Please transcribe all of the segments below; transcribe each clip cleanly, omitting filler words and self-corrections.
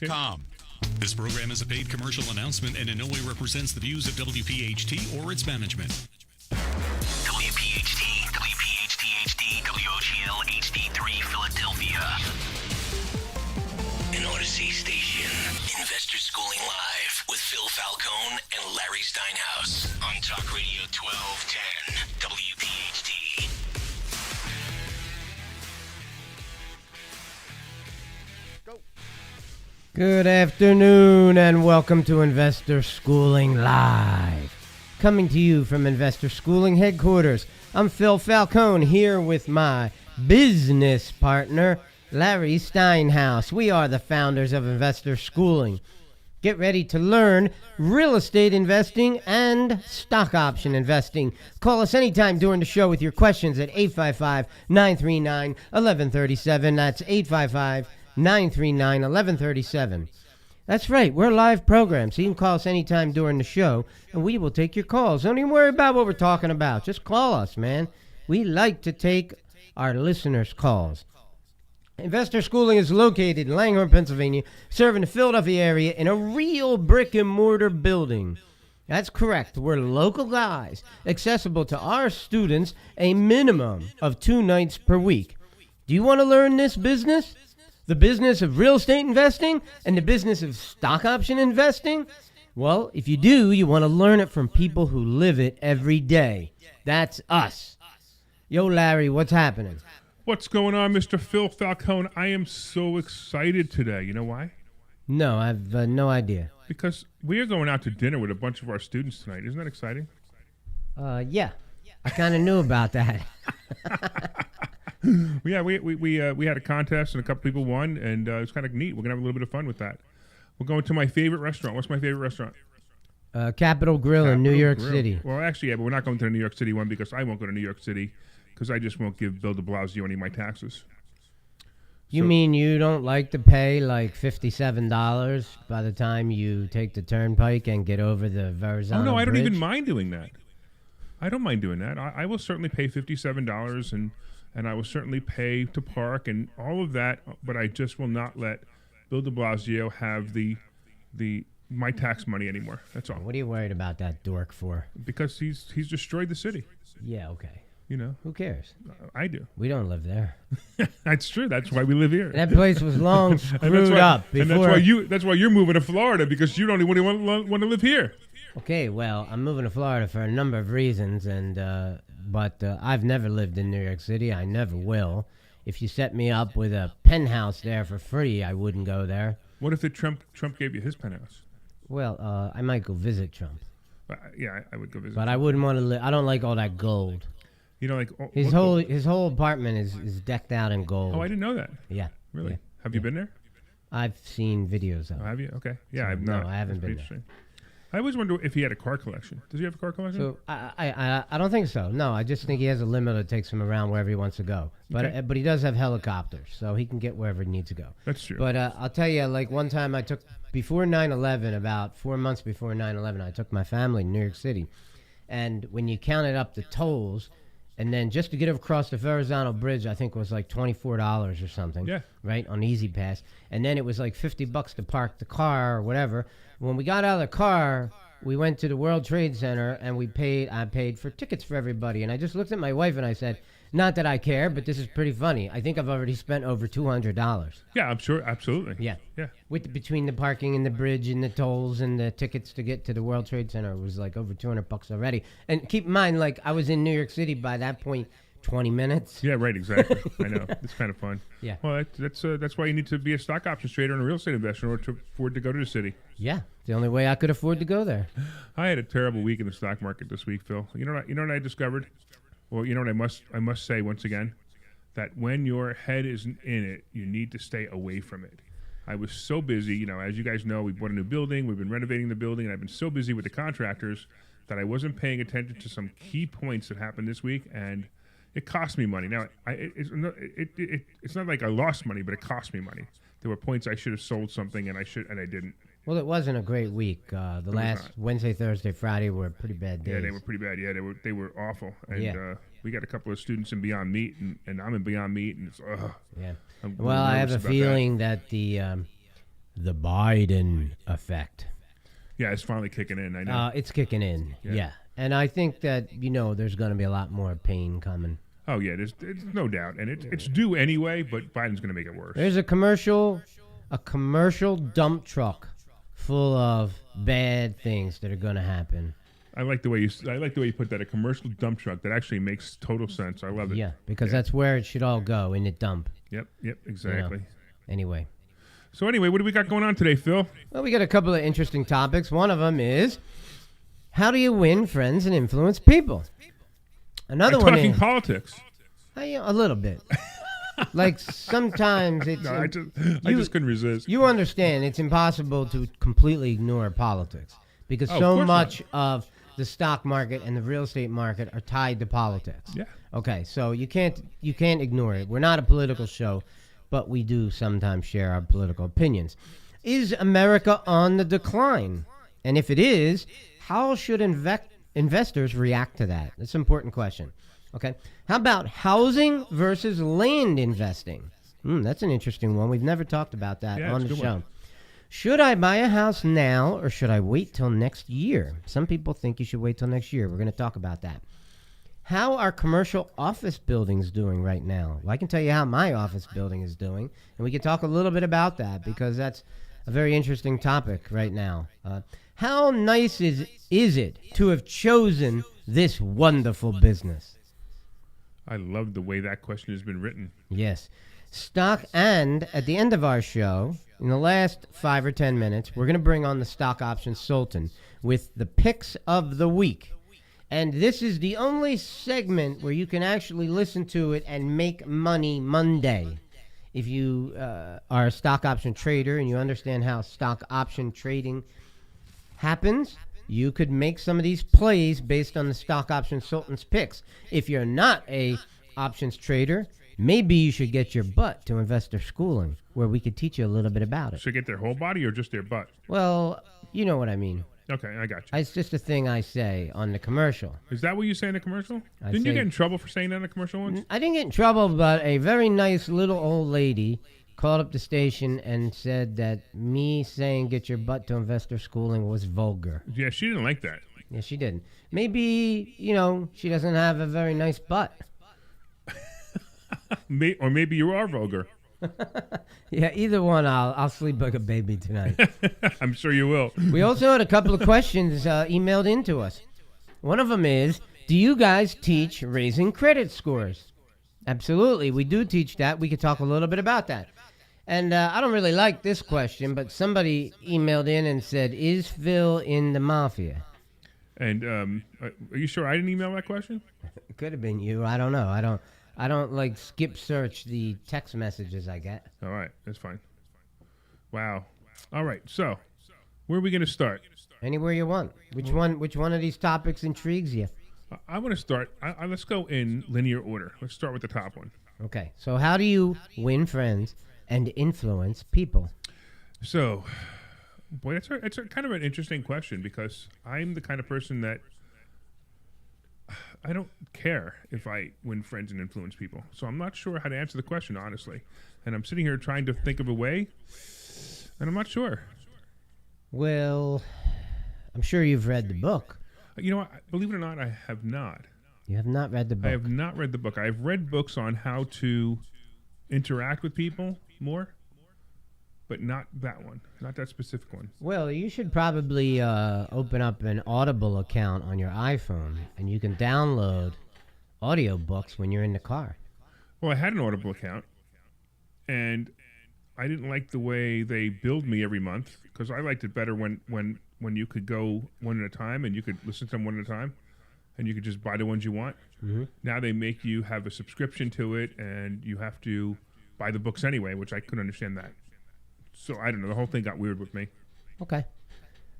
Com. This program is a paid commercial announcement and in no way represents the views of WPHT or its management. WPHT, WPHT-HD, WOGL HD3 Philadelphia. An Odyssey station. Investor Schooling Live with Phil Falcone and Larry Steinhaus on Talk Radio 1210 WPHT. Good afternoon and welcome to Investor Schooling Live. Coming to you from Investor Schooling headquarters, I'm Phil Falcone here with my business partner, Larry Steinhaus. We are the founders of Investor Schooling. Get ready to learn real estate investing and stock option investing. Call us anytime during the show with your questions at 855-939-1137. That's 855-939-1137. That's right, we're a live program, so you can call us anytime during the show, and we will take your calls. Don't even worry about what we're talking about. Just call us, man. We like to take our listeners' calls. Investor Schooling is located in Langhorne, Pennsylvania, serving the Philadelphia area in a real brick-and-mortar building. That's correct. We're local guys, accessible to our students a minimum of 2 nights per week. Do you want to learn this business? The business of real estate investing and the business of stock option investing? Well, if you do, you want to learn it from people who live it every day. That's us. Yo, Larry, what's happening? What's going on, Mr. Phil Falcone? I am so excited today. You know why? No, I've no idea. Because we are going out to dinner with a bunch of our students tonight. Isn't that exciting? Yeah. I kind of knew about that. Yeah, we had a contest and a couple people won, and it's kind of neat. We're going to have a little bit of fun with that. We're going to my favorite restaurant. What's my favorite restaurant? Capitol Grill in New York City. Well, actually, yeah, but we're not going to the New York City one because I won't go to New York City because I just won't give Bill de Blasio any of my taxes. You mean you don't like to pay like $57 by the time you take the turnpike and get over the Verrazano Oh, no, I don't Bridge? even mind doing that. I don't mind doing that. I will certainly pay $57 and I will certainly pay to park and all of that, but I just will not let Bill de Blasio have my tax money anymore. That's all. What are you worried about that dork for? Because he's destroyed the city. Yeah, okay. You know, Who cares? I do. We don't live there. That's true. That's why we live here. That place was long screwed up before. And that's why you're moving to Florida because you don't even want to live here. Okay, well, I'm moving to Florida for a number of reasons, but I've never lived in New York City. I never will. If you set me up with a penthouse there for free, I wouldn't go there. What if Trump gave you his penthouse? Well, I might go visit Trump. Yeah, I would go visit. But I wouldn't want to live. I don't like all that gold. You know, like His whole apartment is decked out in gold. Oh, I didn't know that. Yeah. Really? Yeah. Have you been there? I've seen videos of Oh, it. have you? Okay. Yeah, So, I've not. no, I haven't That's been pretty interesting. I always wonder if he had a car collection. Does he have a car collection? So I don't think so. No, I just think he has a limo that takes him around wherever he wants to go. But but he does have helicopters, so he can get wherever he needs to go. That's true. But I'll tell you, like one time I took, before 9/11, about 4 months before 9/11, I took my family to New York City. And when you counted up the tolls, and then just to get across the Verrazano Bridge, I think it was like $24 or something. Yeah. Right, on Easy Pass. And then it was like $50 to park the car or whatever. When we got out of the car, we went to the World Trade Center and I paid for tickets for everybody. And I just looked at my wife and I said, not that I care, but this is pretty funny. I think I've already spent over $200. Yeah, I'm sure. Absolutely. Yeah. Yeah. Between the parking and the bridge and the tolls and the tickets to get to the World Trade Center, it was like over $200 already. And keep in mind, like I was in New York City by that point, 20 minutes. Yeah, right, exactly. I know. It's kind of fun. Yeah. Well, that's why you need to be a stock options trader and a real estate investor in order to afford to go to the city. Yeah, the only way I could afford to go there. I had a terrible week in the stock market this week, Phil. You know what I discovered? Well, you know what I must say once again? That when your head isn't in it, you need to stay away from it. I was so busy, you know, as you guys know, we bought a new building, we've been renovating the building, and I've been so busy with the contractors that I wasn't paying attention to some key points that happened this week, and it cost me money. Now, it's not like I lost money, but it cost me money. There were points I should have sold something, and I didn't. Well, it wasn't a great week. The last Wednesday, Thursday, Friday were pretty bad days. Yeah, they were pretty bad. Yeah, they were awful. And Yeah. We got a couple of students in Beyond Meat, and I'm in Beyond Meat, and it's Yeah. I'm Well, I have a nervous about feeling that the The Biden effect. Yeah, it's finally kicking in. I know. It's kicking in. Yeah. And I think that, there's going to be a lot more pain coming. Oh, yeah, there's no doubt. And it's due anyway, but Biden's going to make it worse. There's a commercial dump truck full of bad things that are going to happen. I like the way you put that. A commercial dump truck that actually makes total sense. I love it. Yeah, because that's where it should all go, in the dump. Yep, exactly. Anyway. So anyway, what do we got going on today, Phil? Well, we got a couple of interesting topics. One of them is, how do you win friends and influence people? Another one talking is politics. A little bit. Like sometimes it's. No, I just couldn't resist. You understand it's impossible to completely ignore politics because so much of the stock market and the real estate market are tied to politics. Yeah. Okay, so you can't ignore it. We're not a political show, but we do sometimes share our political opinions. Is America on the decline? And if it is, how should investors react to that? That's an important question. Okay. How about housing versus land investing? That's an interesting one. We've never talked about that on the show. Should I buy a house now or should I wait till next year? Some people think you should wait till next year. We're going to talk about that. How are commercial office buildings doing right now? Well, I can tell you how my office building is doing, and we can talk a little bit about that because that's a very interesting topic right now. How nice is it to have chosen this wonderful business? I love the way that question has been written. Yes. Stock, and at the end of our show, in the last 5 or 10 minutes, we're going to bring on the stock option sultan with the picks of the week. And this is the only segment where you can actually listen to it and make money Monday. If you are a stock option trader and you understand how stock option trading happens, you could make some of these plays based on the stock option sultan's picks. If you're not a options trader, maybe you should get your butt to investor schooling, where we could teach you a little bit about it. Should I get their whole body or just their butt? Well, you know what I mean. Okay, I got you. It's just a thing I say on the commercial. Is that what you say in the commercial? Didn't you get in trouble for saying that in the commercial once? I didn't get in trouble, but a very nice little old lady called up the station and said that me saying get your butt to investor schooling was vulgar. Yeah, she didn't like that. Yeah, she didn't. Maybe, she doesn't have a very nice butt. Or maybe you are vulgar. Yeah, either one, I'll sleep like a baby tonight. I'm sure you will. We also had a couple of questions emailed in to us. One of them is, do you guys teach raising credit scores? Absolutely, we do teach that. We could talk a little bit about that. And I don't really like this question, but somebody emailed in and said, is Phil in the mafia? And are you sure I didn't email that question? It could have been you. I don't know. I don't like skip search the text messages I get. All right, that's fine. Wow. All right, so where are we going to start? Anywhere you want. Which one of these topics intrigues you? I want to start. Let's go in linear order. Let's start with the top one. Okay. So how do you win friends and influence people? So, boy, it's a kind of an interesting question because I'm the kind of person that I don't care if I win friends and influence people. So I'm not sure how to answer the question, honestly. And I'm sitting here trying to think of a way, and I'm not sure. Well, I'm sure you've read the book. You know what? Believe it or not, I have not. You have not read the book? I have not read the book. I've read books on how to interact with people more, but not that one. Not that specific one. Well, you should probably open up an Audible account on your iPhone, and you can download audiobooks when you're in the car. Well, I had an Audible account, and I didn't like the way they billed me every month because I liked it better when you could go one at a time and you could listen to them one at a time, and you could just buy the ones you want. Mm-hmm. Now they make you have a subscription to it, and you have to buy the books anyway, which I couldn't understand that. So I don't know. The whole thing got weird with me. Okay.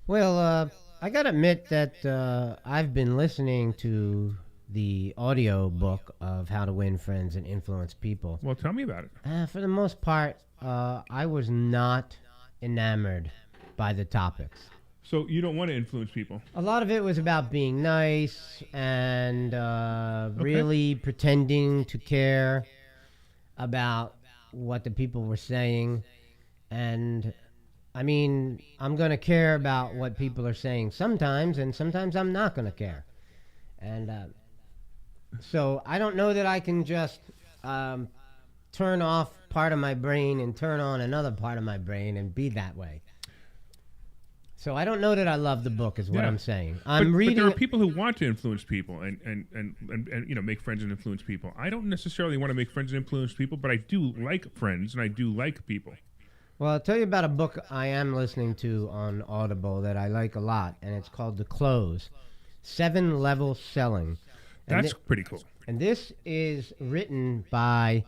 Well, I got to admit that I've been listening to the audio book of How to Win Friends and Influence People. Well, tell me about it. For the most part, I was not enamored by the topics. So you don't want to influence people? A lot of it was about being nice and really pretending to care about what the people were saying. And I mean, I'm going to care about what people are saying sometimes, and sometimes I'm not going to care. And so I don't know that I can just turn off part of my brain and turn on another part of my brain and be that way. So I don't know that I love the book, is what I'm saying. I'm reading. But there are people who want to influence people and make friends and influence people. I don't necessarily want to make friends and influence people, but I do like friends and I do like people. Well, I'll tell you about a book I am listening to on Audible that I like a lot, and it's called The Close, 7-Level Selling. And That's pretty cool. And this is written by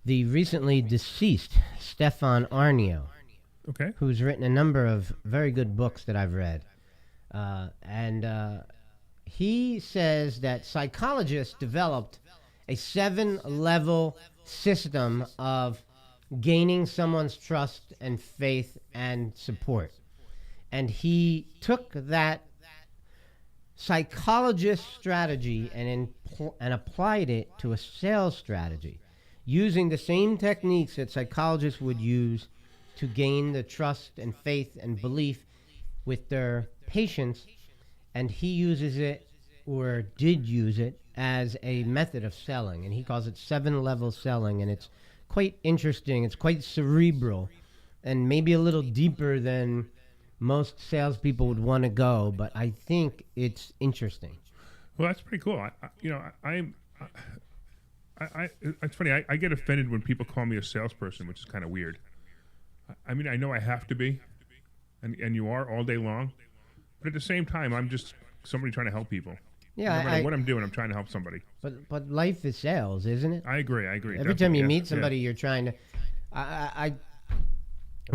the recently deceased Stefan Aarnio. Okay. Who's written a number of very good books that I've read. He says that psychologists developed a 7-level system of gaining someone's trust and faith and support. And he took that psychologist strategy and applied it to a sales strategy, using the same techniques that psychologists would use to gain the trust and faith and belief with their patients, and he uses it, or did use it, as a method of selling, and he calls it 7-level selling, and it's quite interesting. It's quite cerebral, and maybe a little deeper than most salespeople would want to go, but I think it's interesting. Well, that's pretty cool. It's funny. I get offended when people call me a salesperson, which is kind of weird. I mean, I know I have to be, and you are all day long, but at the same time, I'm just somebody trying to help people. Yeah, no matter what I'm doing, I'm trying to help somebody. But life is sales, isn't it? I agree. Every time you meet somebody, you're trying to. I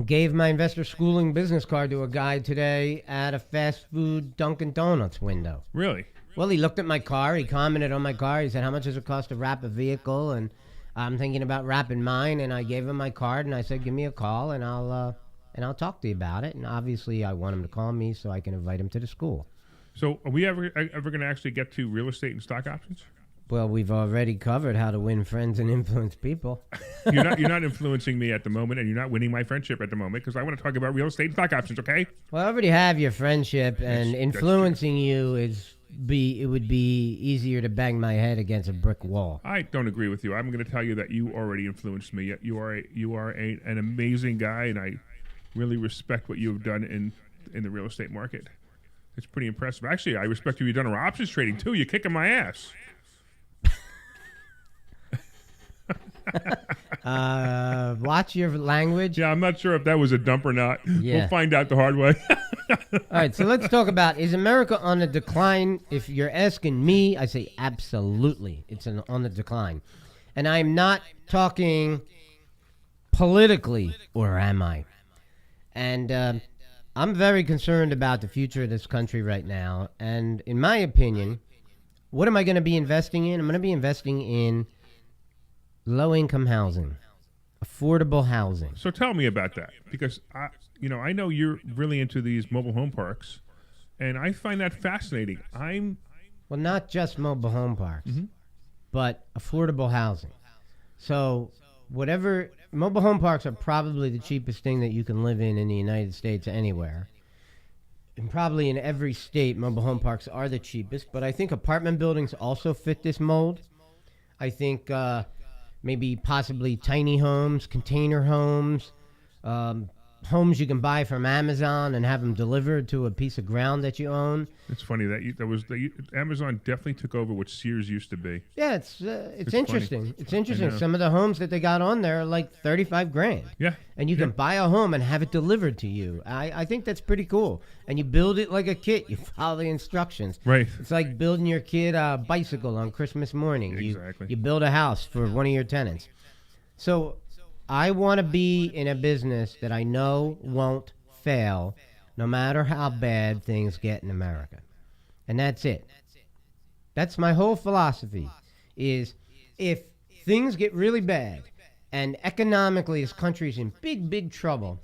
gave my investor schooling business card to a guy today at a fast food Dunkin' Donuts window. Really? Well, he looked at my car. He commented on my car. He said, "How much does it cost to wrap a vehicle?" And I'm thinking about wrapping mine, and I gave him my card, and I said, "Give me a call, and I'll talk to you about it." And obviously, I want him to call me so I can invite him to the school. So, are we ever going to actually get to real estate and stock options? Well, we've already covered how to win friends and influence people. You're not influencing me at the moment, and you're not winning my friendship at the moment, because I want to talk about real estate and stock options. Okay? Well, I already have your friendship, and influencing you it would be easier to bang my head against a brick wall. I don't agree with you. I'm going to tell you that you already influenced me. You are an amazing guy, and I really respect what you have done in the real estate market. It's pretty impressive. Actually, I respect what you've done in options trading too. You're kicking my ass. Watch your language. Yeah, I'm not sure if that was a dump or not. Yeah. We'll find out the hard way. All right, so let's talk about, is America on the decline? If you're asking me, I say absolutely. It's on the decline. And I'm not talking politically, or am I? And I'm very concerned about the future of this country right now. And in my opinion, what am I going to be investing in? I'm going to be investing in low-income housing, affordable housing. So tell me about that, because I know you're really into these mobile home parks, and I find that fascinating. Well, not just mobile home parks, but affordable housing. So mobile home parks are probably the cheapest thing that you can live in the United States anywhere. And probably in every state, mobile home parks are the cheapest, but I think apartment buildings also fit this mold. I think maybe possibly tiny homes, container homes, homes you can buy from Amazon and have them delivered to a piece of ground that you own. It's funny that Amazon definitely took over what Sears used to be. Yeah, it's interesting. Funny. It's interesting. Some of the homes that they got on there are like $35,000. Yeah, and you can buy a home and have it delivered to you. I think that's pretty cool. And you build it like a kit. You follow the instructions. Right. It's like building your kid a bicycle on Christmas morning. Exactly. You build a house for one of your tenants. So I want to be in a business that I know won't fail, no matter how bad things get in America. And that's it. That's my whole philosophy, is if things get really bad and economically this country's in big, big trouble,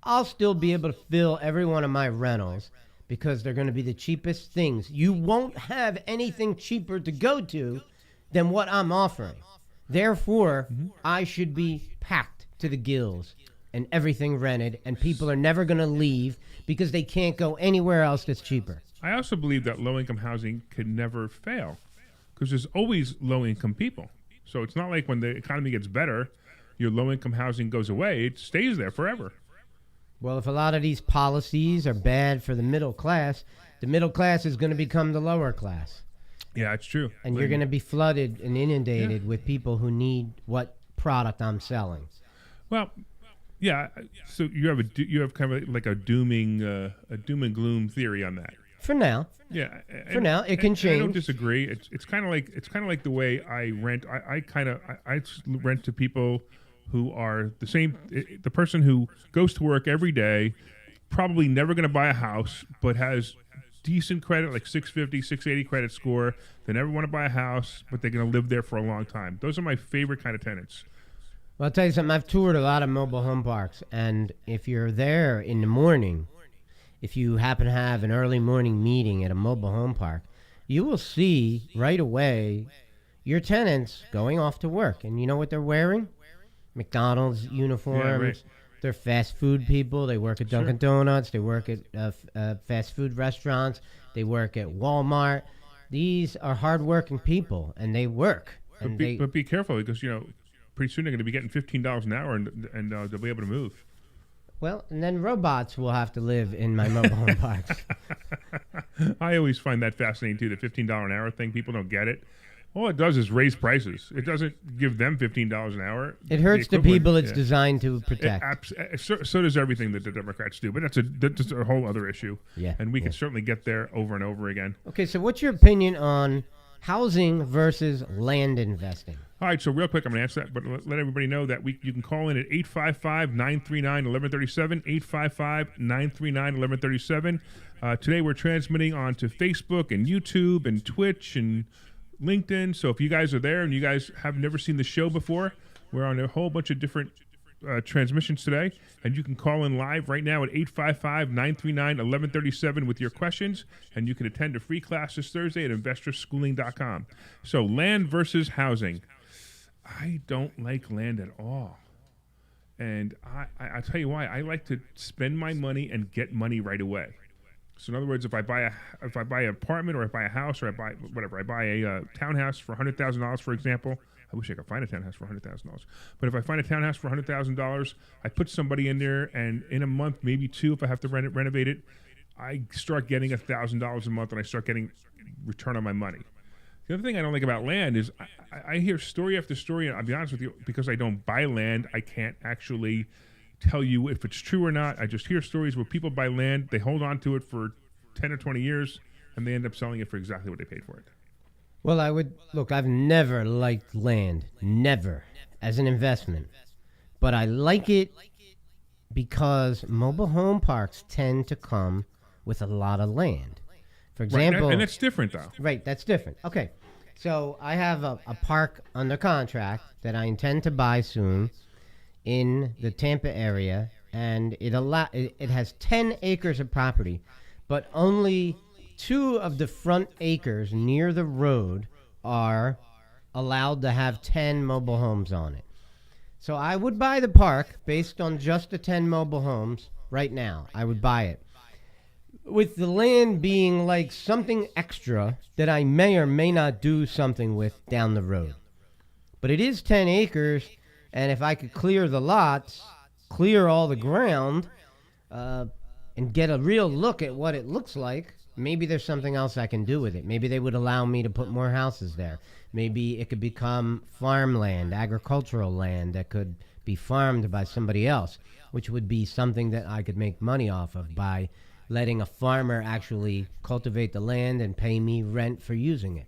I'll still be able to fill every one of my rentals because they're going to be the cheapest things. You won't have anything cheaper to go to than what I'm offering. Therefore, I should be packed to the gills and everything rented, and people are never going to leave because they can't go anywhere else that's cheaper. I also believe that low-income housing can never fail because there's always low-income people. So it's not like when the economy gets better, your low-income housing goes away. It stays there forever. Well, if a lot of these policies are bad for the middle class is going to become the lower class. Yeah, it's true. And you're going to be flooded and inundated with people who need what product I'm selling. Well, yeah. So you have kind of like a doom and gloom theory on that. For now. Yeah. For now, it can change. I don't disagree. It's kind of like the way I rent. I rent to people who are the same. The person who goes to work every day, probably never going to buy a house, but has decent credit, like 650, 680 credit score. They never want to buy a house, but they're going to live there for a long time. Those are my favorite kind of tenants. Well, I'll tell you something. I've toured a lot of mobile home parks, and if you're there in the morning, if you happen to have an early morning meeting at a mobile home park, you will see right away your tenants going off to work. And you know what they're wearing? McDonald's uniforms. Yeah, right. They're fast food people. They work at Dunkin' Donuts. They work at fast food restaurants. They work at Walmart. These are hardworking people, and they work. But be careful because, pretty soon they're going to be getting $15 an hour and they'll be able to move. Well, and then robots will have to live in my mobile home parks. I always find that fascinating, too, the $15 an hour thing. People don't get it. All it does is raise prices. It doesn't give them $15 an hour. It hurts the people it's designed to protect. So does everything that the Democrats do, but that's a whole other issue. Yeah, and we can certainly get there over and over again. Okay, so what's your opinion on housing versus land investing? All right, so real quick, I'm going to answer that, but let everybody know that you can call in at 855-939-1137, 855-939-1137. Today we're transmitting onto Facebook and YouTube and Twitch and LinkedIn. So if you guys are there and you guys have never seen the show before, we're on a whole bunch of different transmissions today, and you can call in live right now at 855-939-1137 with your questions, and you can attend a free class this Thursday at investorschooling.com. So land versus housing. I don't like land at all. And I'll tell you why. I like to spend my money and get money right away. So in other words, if I buy an apartment or I buy a house or I buy a townhouse for $100,000, for example. I wish I could find a townhouse for $100,000. But if I find a townhouse for $100,000, I put somebody in there, and in a month, maybe two, if I have to renovate it, I start getting $1,000 a month, and I start getting return on my money. The other thing I don't like about land is I hear story after story, and I'll be honest with you, because I don't buy land, I can't actually tell you if it's true or not. I just hear stories where people buy land, they hold on to it for 10 or 20 years, and they end up selling it for exactly what they paid for it. Well, I've never liked land, never, as an investment. But I like it because mobile home parks tend to come with a lot of land. For example... Right, and that's different, though. Right, that's different. Okay, so I have a park under contract that I intend to buy soon in the Tampa area, and it has 10 acres of property, but only 2 of the front acres near the road are allowed to have 10 mobile homes on it. So I would buy the park based on just the 10 mobile homes right now. I would buy it. With the land being like something extra that I may or may not do something with down the road. But it is 10 acres, and if I could clear the lots, clear all the ground, and get a real look at what it looks like, maybe there's something else I can do with it. Maybe they would allow me to put more houses there. Maybe it could become farmland, agricultural land that could be farmed by somebody else, which would be something that I could make money off of by letting a farmer actually cultivate the land and pay me rent for using it.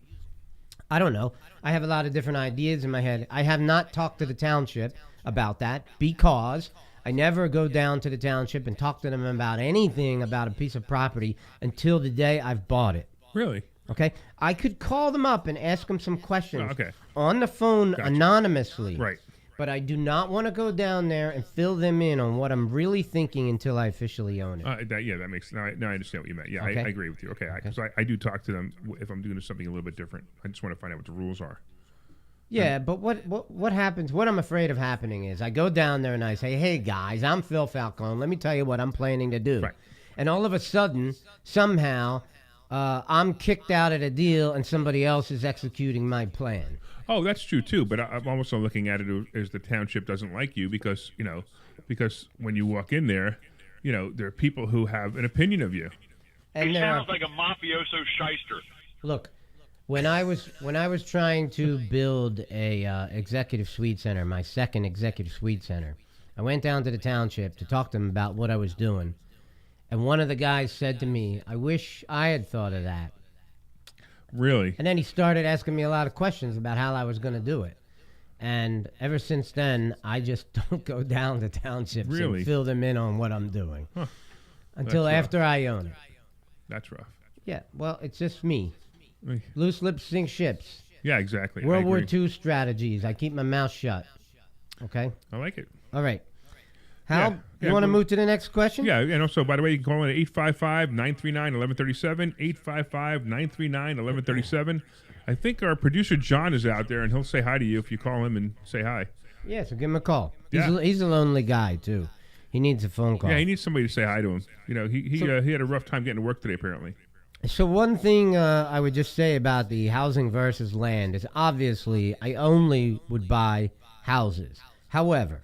I don't know. I have a lot of different ideas in my head. I have not talked to the township about that because I never go down to the township and talk to them about anything about a piece of property until the day I've bought it. Really? Okay? I could call them up and ask them some questions on the phone anonymously. Right. But I do not want to go down there and fill them in on what I'm really thinking until I officially own it. That makes... Now I understand what you meant. Yeah, okay. I agree with you. Okay. Because I do talk to them if I'm doing something a little bit different. I just want to find out what the rules are. Yeah, but what happens? What I'm afraid of happening is I go down there and I say, "Hey guys, I'm Phil Falcone. Let me tell you what I'm planning to do." Right. And all of a sudden, somehow, I'm kicked out at a deal, and somebody else is executing my plan. Oh, that's true too. But I'm also looking at it as the township doesn't like you because when you walk in there, there are people who have an opinion of you. And He there sounds are, like a mafioso shyster. look, when I was trying to build a executive suite center, my second executive suite center, I went down to the township to talk to them about what I was doing, and one of the guys said to me, "I wish I had thought of that." Really? And then he started asking me a lot of questions about how I was going to do it. And ever since then, I just don't go down to townships Really? and fill them in on what I'm doing Huh. until That's rough. after I own it. That's rough. Yeah, well, it's just me. Like, Loose lips sink ships. yeah, exactly. World I War agree. II strategies. I keep my mouth shut. Okay? I like it. All right. Hal, Yeah, you want to well- move to the next question? Yeah, and also, by the way, you can call in at 855-939-1137, 855-939-1137. I think our producer John is out there, and he'll say hi to you if you call him and say hi. Yeah, so give him a call. Yeah. He's a lonely guy, too. He needs a phone call. Yeah, he needs somebody to say hi to him. He had a rough time getting to work today, apparently. So one thing I would just say about the housing versus land is obviously I only would buy houses. However,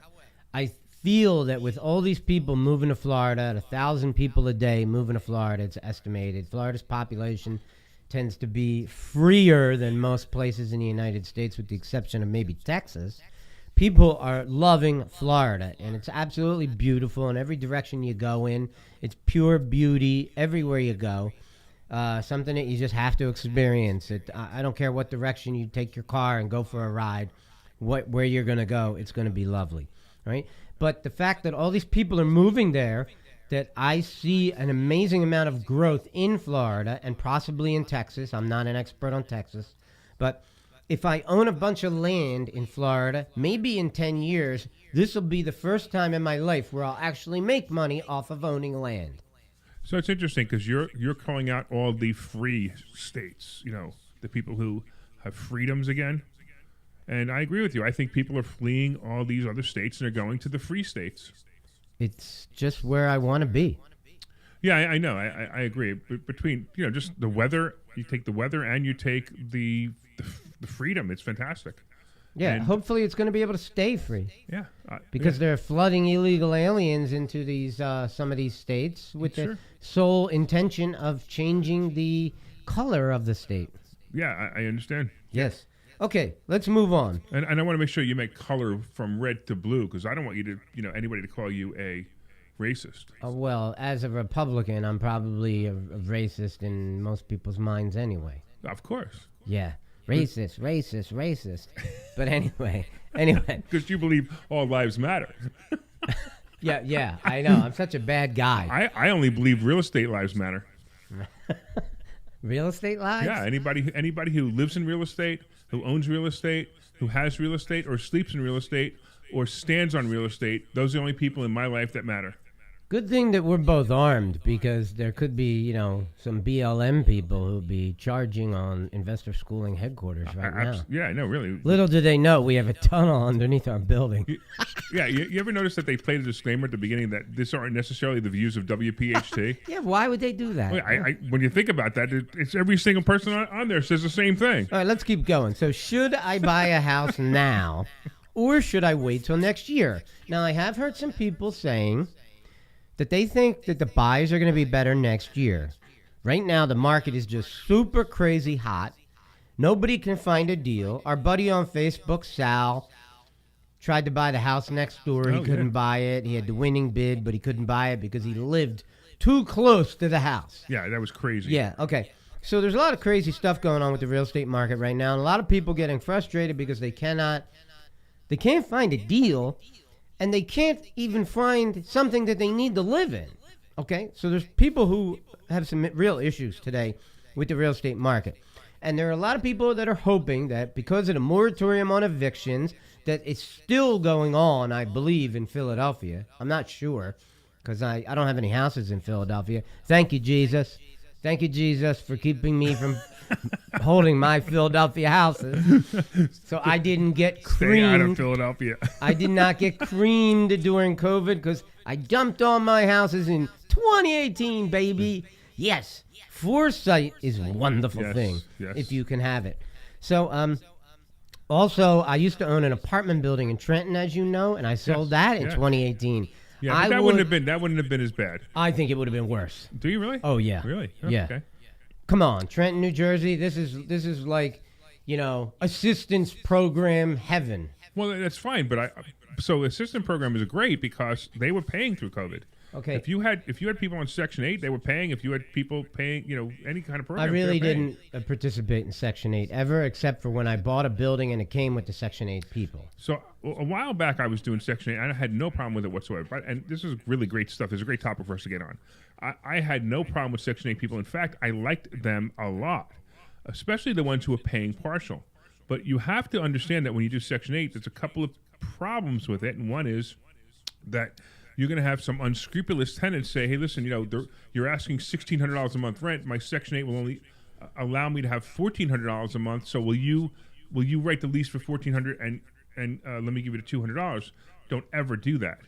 I feel that with all these people moving to Florida, at 1,000 people a day moving to Florida, it's estimated. Florida's population tends to be freer than most places in the United States, with the exception of maybe Texas. People are loving Florida, and it's absolutely beautiful in every direction you go in. It's pure beauty everywhere you go. Something that you just have to experience. I don't care what direction you take your car and go for a ride, where you're going to go, it's going to be lovely, right? But the fact that all these people are moving there, that I see an amazing amount of growth in Florida and possibly in Texas. I'm not an expert on Texas, but if I own a bunch of land in Florida, maybe in 10 years, this will be the first time in my life where I'll actually make money off of owning land. So it's interesting because you're calling out all the free states, the people who have freedoms again. And I agree with you. I think people are fleeing all these other states and they're going to the free states. It's just where I want to be. Yeah, I know. I agree. Between just the weather, you take the weather and you take the freedom. It's fantastic. Yeah, And- hopefully it's going to be able to stay free. Yeah, Because yeah. they're flooding illegal aliens into these some of these states with Sure. the sole intention of changing the color of the state. Yeah, I understand. Yes. Okay, let's move on. And I want to make sure you make color from red to blue because I don't want you to anybody to call you a racist. Well, as a Republican, I'm probably a racist in most people's minds anyway. Of course, Yeah. Racist. But anyway. because you believe all lives matter. Yeah, I know. I'm such a bad guy. I only believe real estate lives matter. Real estate lives? Yeah, anybody who lives in real estate, who owns real estate, who has real estate, or sleeps in real estate, or stands on real estate, those are the only people in my life that matter. Good thing that we're both armed because there could be, some BLM people who'll be charging on investor schooling headquarters right now. Yeah, I know, really. Little do they know we have a tunnel underneath our building. Yeah, you ever notice that they played a disclaimer at the beginning that this aren't necessarily the views of WPHT? Yeah, why would they do that? Well, when you think about that, it's every single person on there says the same thing. All right, let's keep going. So should I buy a house now or should I wait till next year? Now, I have heard some people saying that they think that the buys are going to be better next year. Right now, the market is just super crazy hot. Nobody can find a deal. Our buddy on Facebook, Sal, tried to buy the house next door. He couldn't buy it. He had the winning bid, but he couldn't buy it because he lived too close to the house. Yeah, that was crazy. Yeah, okay. So there's a lot of crazy stuff going on with the real estate market right now, and a lot of people getting frustrated because they can't find a deal, and they can't even find something that they need to live in. Okay? So there's people who have some real issues today with the real estate market. And there are a lot of people that are hoping that because of the moratorium on evictions, that it's still going on, I believe, in Philadelphia. I'm not sure because I don't have any houses in Philadelphia. Thank you, Jesus. Thank you, Jesus, for keeping me from holding my Philadelphia houses. So I didn't get Stay out of creamed. Philadelphia. I did not get creamed during COVID because I dumped all my houses in 2018, baby. Yes, foresight is a wonderful Yes, thing yes. if you can have it. So, also, I used to own an apartment building in Trenton, as you know, and I sold that in 2018. Yeah, but that wouldn't have been as bad. I think it would have been worse. Do you really? Oh yeah. Really? Oh, Yeah. Okay. Come on, Trenton, New Jersey. This is like, assistance program heaven. Well, that's fine, but so assistant program is great because they were paying through COVID. Okay. If you had people on Section 8, they were paying. If you had people paying, any kind of program, I really they were paying. didn't participate in Section 8 ever, except for when I bought a building and it came with the Section 8 people. So a while back, I was doing Section 8. I had no problem with it whatsoever. And this is really great stuff. There's a great topic for us to get on. I had no problem with Section 8 people. In fact, I liked them a lot, especially the ones who are paying partial. But you have to understand that when you do Section 8, there's a couple of problems with it. And one is that you're going to have some unscrupulous tenants say, hey, listen, you're asking $1,600 a month rent. My Section 8 will only allow me to have $1,400 a month. So will you write the lease for $1,400 and let me give you the $200? Don't ever do that,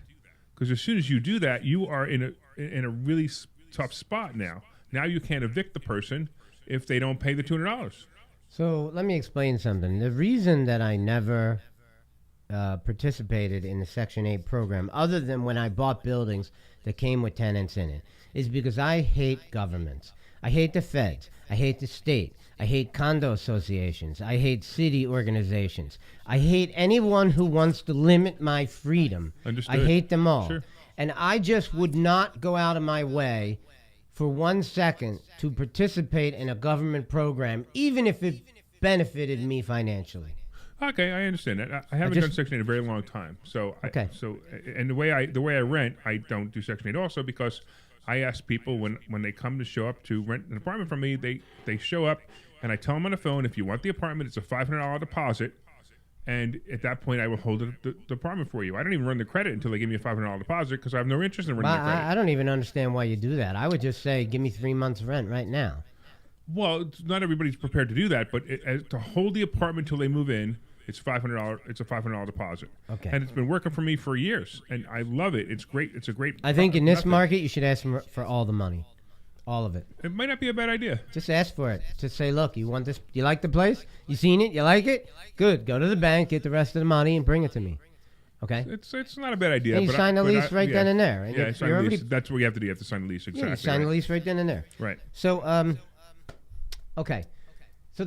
because as soon as you do that, you are in a really tough spot now. Now you can't evict the person if they don't pay the $200. So let me explain something. The reason that I never participated in the Section 8 program, other than when I bought buildings that came with tenants in it, is because I hate governments. I hate the feds. I hate the state. I hate condo associations. I hate city organizations. I hate anyone who wants to limit my freedom. Understood. I hate them all. Sure. And I just would not go out of my way for 1 second to participate in a government program, even if it benefited me financially. Okay, I understand that. I haven't done Section 8 in a very long time. So, Okay. And the way I rent, I don't do Section 8 also because I ask people when they come to show up to rent an apartment from me, they show up and I tell them on the phone, if you want the apartment, it's a $500 deposit. And at that point, I will hold the apartment for you. I don't even run the credit until they give me a $500 deposit because I have no interest in running the credit. I don't even understand why you do that. I would just say, give me 3 months rent right now. Well, not everybody's prepared to do that, but to hold the apartment till they move in, it's $500. It's a $500 deposit. Okay. And it's been working for me for years, and I love it. It's great. It's a great. I think in this method. market, you should ask for all the money. All of it. It might not be a bad idea. Just ask for it. Just say, look, you want this? You like the place? You seen it? You like it? Good. Go to the bank, get the rest of the money, and bring it to me. Okay? It's not a bad idea. And you sign the lease right then and there. And Yeah, you're sign the already- lease. That's what you have to do. You have to sign the lease. Exactly. Yeah, you sign the lease right then and there. Right. So, okay. So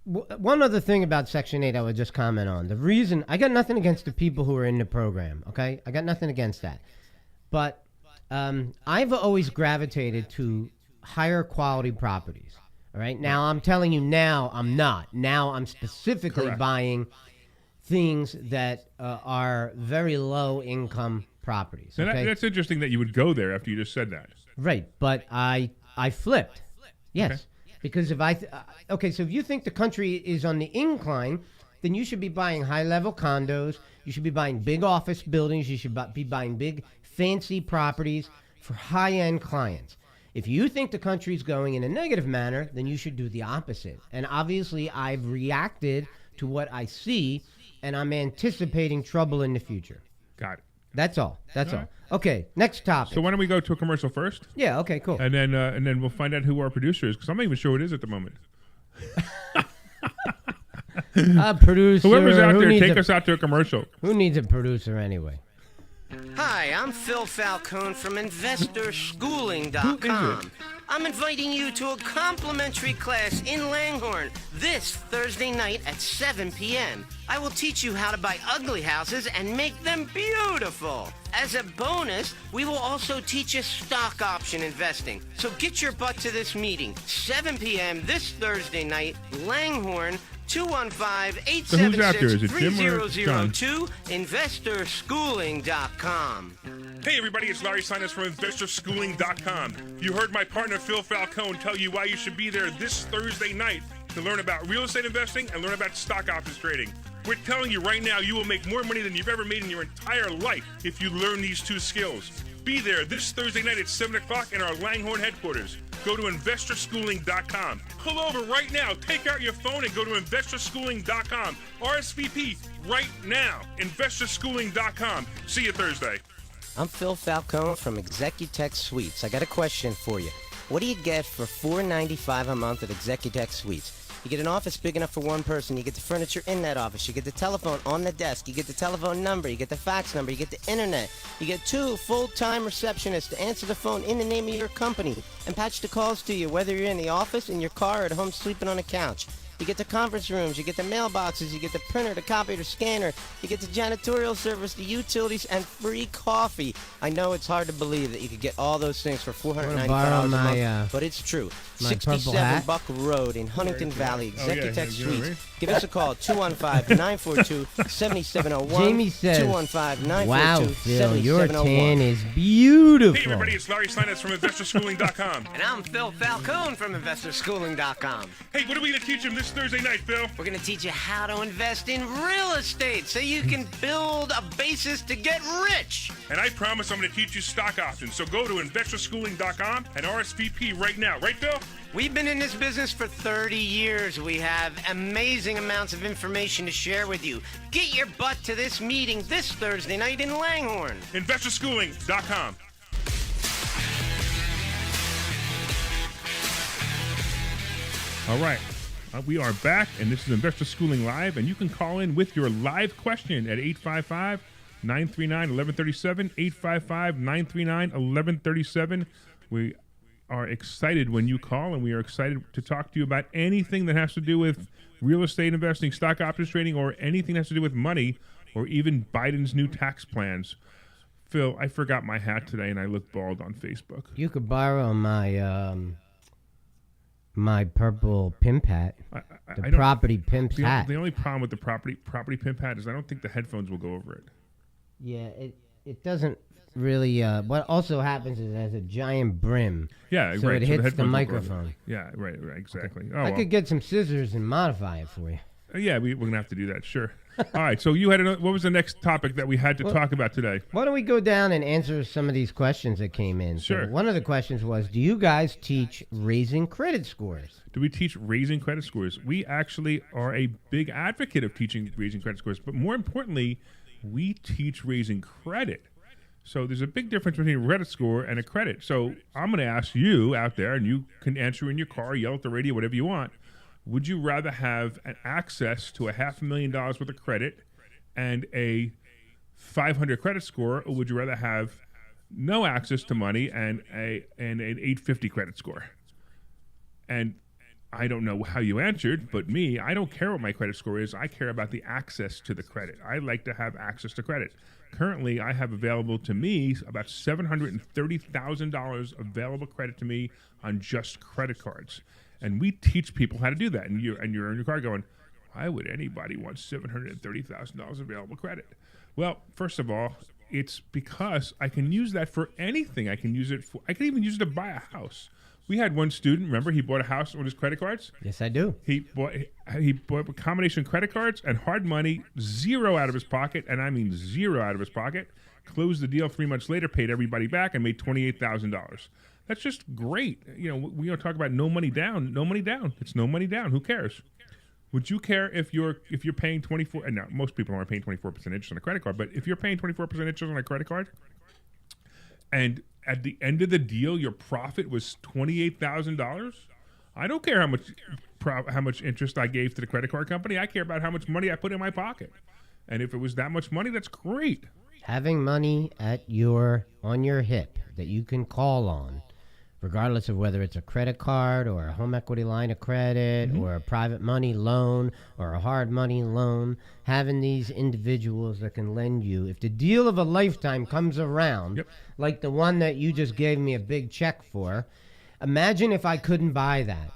one other thing about Section 8 I would just comment on. The reason, I got nothing against the people who are in the program, okay? I got nothing against that. But I've always gravitated to higher quality properties, all right? Now, I'm telling you now, I'm not. Now, I'm specifically Correct. buying things that are very low income properties, Now okay? that's interesting that you would go there after you just said that. Right, but I flipped. Yes, Okay. because if so if you think the country is on the incline, then you should be buying high-level condos. You should be buying big office buildings. You should be buying big, fancy properties for high-end clients. If you think the country's going in a negative manner, then you should do the opposite. And obviously, I've reacted to what I see, and I'm anticipating trouble in the future. Got it. That's all. That's All all. right. Okay, next topic. So why don't we go to a commercial first, Yeah, okay, cool. and then we'll find out who our producer is because I'm not even sure who it is at the moment. A producer. Whoever's out who there, needs take a- us out to a commercial. Who needs a producer anyway? Hi, I'm Phil Falcone from InvestorSchooling.com. I'm inviting you to a complimentary class in Langhorne this Thursday night at 7 p.m. I will teach you how to buy ugly houses and make them beautiful. As a bonus, we will also teach you stock option investing. So get your butt to this meeting, 7 p.m. this Thursday night, Langhorne, 215-876-3002, So who's out there? Is it Jim or John? InvestorSchooling.com. Hey everybody, it's Larry Sinus from InvestorSchooling.com. You heard my partner Phil Falcone tell you why you should be there this Thursday night to learn about real estate investing and learn about stock options trading. We're telling you right now, you will make more money than you've ever made in your entire life if you learn these two skills. Be there this Thursday night at 7 o'clock in our Langhorne headquarters. go to investorschooling.com. Pull over right now. Take out your phone and go to investorschooling.com. RSVP right now. Investorschooling.com. See you Thursday. I'm Phil Falcone from Executech Suites. I got a question for you. What do you get for $4.95 a month at Executech Suites? You get an office big enough for one person. You get the furniture in that office. You get the telephone on the desk. You get the telephone number. You get the fax number. You get the internet. You get 2 full-time receptionists to answer the phone in the name of your company and patch the calls to you, whether you're in the office, in your car, or at home sleeping on a couch. You get the conference rooms, you get the mailboxes, you get the printer, the copier, the scanner, you get the janitorial service, the utilities, and free coffee. I know it's hard to believe that you could get all those things for $495 a month, but it's true. 67 Buck Road in Huntington Valley, Executech Suites. Give us a call, 215-942-7701. Jamie says, 215-942-7701. wow, Phil, your tan is beautiful. Hey, everybody, it's Larry Steinitz from investorschooling.com. And I'm Phil Falcone from investorschooling.com. Hey, what are we going to teach them this Thursday night, Phil? We're going to teach you how to invest in real estate so you can build a basis to get rich. And I promise I'm going to teach you stock options. So go to investorschooling.com and RSVP right now. Right, Phil? We've been in this business for 30 years. We have amazing amounts of information to share with you. Get your butt to this meeting this Thursday night in Langhorne. investorschooling.com. All right. We are back, and this is Investor Schooling Live, and you can call in with your live question at 855-939-1137, 855-939-1137. We are excited when you call, and we are excited to talk to you about anything that has to do with real estate investing, stock options trading, or anything that has to do with money, or even Biden's new tax plans. Phil, I forgot my hat today, and I look bald on Facebook. You could borrow my my purple pimp hat, the property pimp's hat. The only problem with the property pimp hat is I don't think the headphones will go over it. Yeah, it doesn't really. What also happens is it has a giant brim. Yeah, so right. it So hits the microphone. Yeah, right, exactly. Okay. I could get some scissors and modify it for you. Yeah, we're gonna have to do that. Sure. All right. So you had what was the next topic that we had to talk about today? Why don't we go down and answer some of these questions that came in? Sure. So one of the questions was, do you guys teach raising credit scores? Do we teach raising credit scores? We actually are a big advocate of teaching raising credit scores, but more importantly, we teach raising credit. So there's a big difference between a credit score and a credit. So I'm going to ask you out there, and you can answer in your car, yell at the radio, whatever you want. Would you rather have an access to a $500,000 worth of credit and a 500 credit score, or would you rather have no access to money and an 850 credit score? And I don't know how you answered, but me, I don't care what my credit score is. I care about the access to the credit. I like to have access to credit. Currently, I have available to me about $730,000 available credit to me on just credit cards. And we teach people how to do that. And you're in your car going, why would anybody want $730,000 available credit? Well, first of all, it's because I can use that for anything. I can even use it to buy a house. We had one student, remember, he bought a house on his credit cards? Yes, I do. He bought a combination of credit cards and hard money, zero out of his pocket, and I mean zero out of his pocket. Closed the deal 3 months later, paid everybody back, and made $28,000. That's just great. You know, we don't talk about no money down. No money down. It's no money down. Who cares? Would you care if you're paying 24? And now most people aren't paying 24% interest on a credit card, but if you're paying 24% interest on a credit card, and at the end of the deal your profit was $28,000, I don't care how much interest I gave to the credit card company. I care about how much money I put in my pocket. And if it was that much money, that's great. Having money on your hip that you can call on, regardless of whether it's a credit card or a home equity line of credit or a private money loan or a hard money loan, having these individuals that can lend you, if the deal of a lifetime comes around, like the one that you just gave me a big check for, imagine if I couldn't buy that.